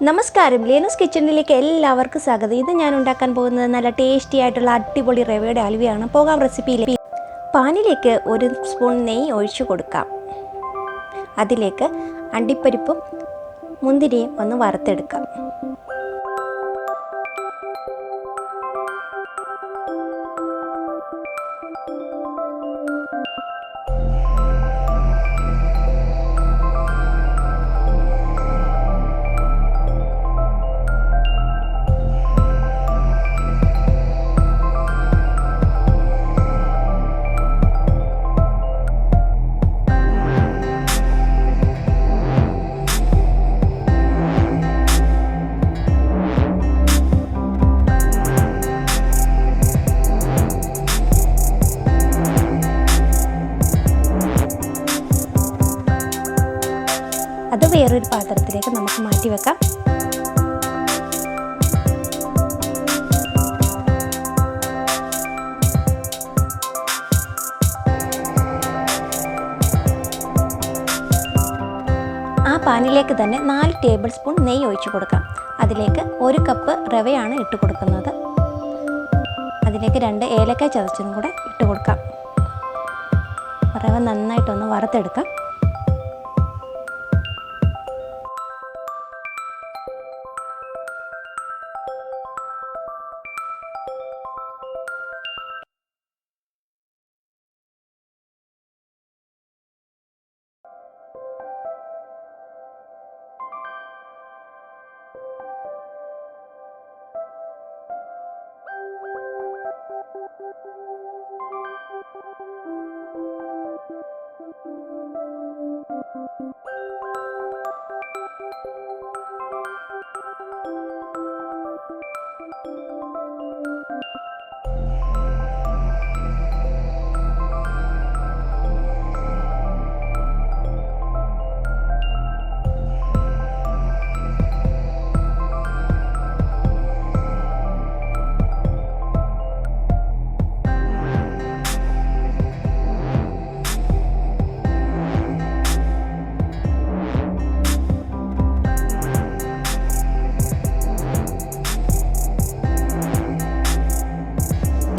നമസ്കാരം, ലേനൂസ് കിച്ചണിലേക്ക് എല്ലാവർക്കും സ്വാഗതം. ഇത് ഞാൻ ഉണ്ടാക്കാൻ പോകുന്നത് നല്ല ടേസ്റ്റി ആയിട്ടുള്ള അടിപൊളി റവയുടെ ഹൽവയാണ്. പോകാം റെസിപ്പിയിലേക്ക്. പാനിലേക്ക് 1 സ്പൂൺ നെയ്യ് ഒഴിച്ചു കൊടുക്കാം. അതിലേക്ക് അണ്ടിപ്പരിപ്പും മുന്തിരിയും ഒന്ന് വറുത്തെടുക്കാം. അത് വേറൊരു പാത്രത്തിലേക്ക് നമുക്ക് മാറ്റി വെക്കാം. ആ പാനിലേക്ക് തന്നെ 4 ടേബിൾ സ്പൂൺ നെയ്യ് ഒഴിച്ചു കൊടുക്കാം. അതിലേക്ക് 1 കപ്പ് റവയാണ് ഇട്ട് കൊടുക്കുന്നത്. അതിലേക്ക് 2 ഏലക്ക ചതച്ചതും കൂടെ ഇട്ട് കൊടുക്കാം. റവ നന്നായിട്ടൊന്ന് വറുത്തെടുക്കാം.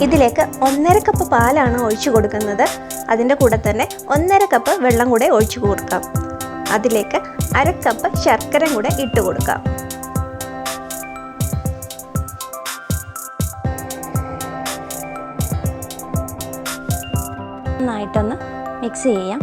ഇതിലേക്ക് 1.5 കപ്പ് പാലാണ് ഒഴിച്ചു കൊടുക്കുന്നത്. അതിൻ്റെ കൂടെ തന്നെ 1.5 കപ്പ് വെള്ളം കൂടെ ഒഴിച്ചു കൊടുക്കാം. അതിലേക്ക് 1/2 കപ്പ് ശർക്കര കൂടെ ഇട്ട് കൊടുക്കാം. നന്നായിട്ടൊന്ന് മിക്സ് ചെയ്യാം.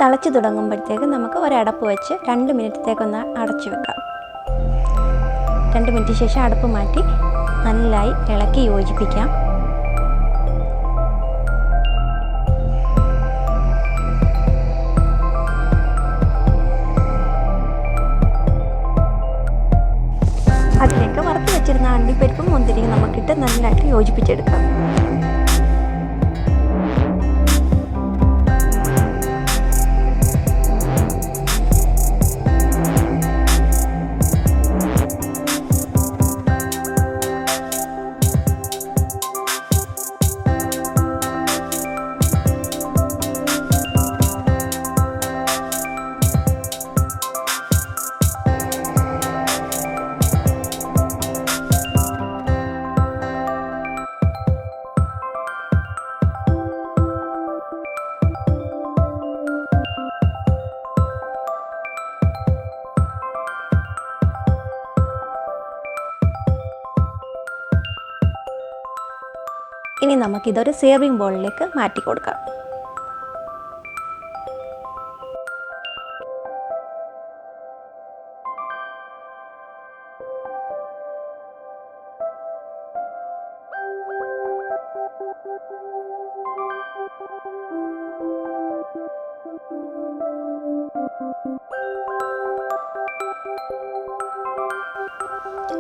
തിളച്ച് തുടങ്ങുമ്പോഴത്തേക്ക് നമുക്ക് ഒരടപ്പ് വെച്ച് 2 മിനിറ്റത്തേക്കൊന്ന് അടച്ചു വെക്കാം. 2 മിനിറ്റ് ശേഷം അടപ്പ് മാറ്റി നന്നായി ഇളക്കി യോജിപ്പിക്കാം. അതിലേക്ക് വറുത്ത് വെച്ചിരുന്ന അണ്ടിപ്പരിപ്പും മുന്തിരിയും നമുക്കിട്ട് നന്നായിട്ട് യോജിപ്പിച്ചെടുക്കാം. ഇനി നമുക്കിതൊരു സേർവിംഗ് ബൗളിലേക്ക് മാറ്റി കൊടുക്കാം.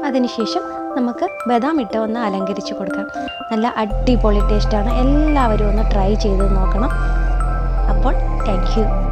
അതിനുശേഷം നമുക്ക് ബദാം ഇട്ട് ഒന്ന് അലങ്കരിച്ച് കൊടുക്കാം. നല്ല അടിപൊളി ടേസ്റ്റാണ്. എല്ലാവരും ഒന്ന് ട്രൈ ചെയ്ത് നോക്കണം. അപ്പോൾ താങ്ക് യു.